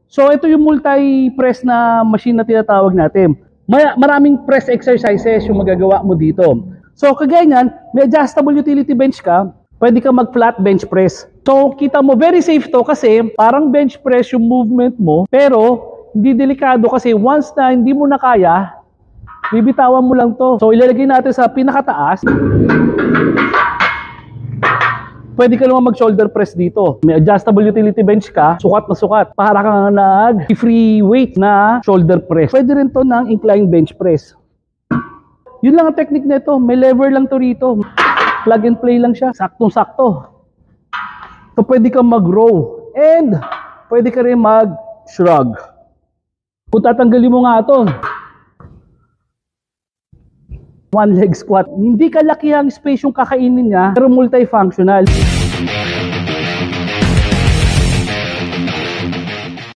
So ito yung multi-press na machine na tinatawag natin. Maraming press exercises yung magagawa mo dito. So kagaya niyan, may adjustable utility bench ka, pwede ka mag-flat bench press. So kita mo, very safe to kasi parang bench press yung movement mo, pero hindi delikado kasi once na hindi mo na kaya, bibitawan mo lang to. So ilalagay natin sa pinakataas. Pwede ka naman mag-shoulder press dito. May adjustable utility bench ka, sukat na sukat. Para kang nag-free weight na shoulder press. Pwede rin to ng incline bench press. Yun lang ang technique nito. May lever lang to rito. Plug and play lang siya. Saktong-sakto. So pwede kang mag-row. And pwede ka rin mag-shrug. Kung tatanggalin mo nga ito, one leg squat. Hindi kalaki ang space yung kakainin niya, pero multifunctional.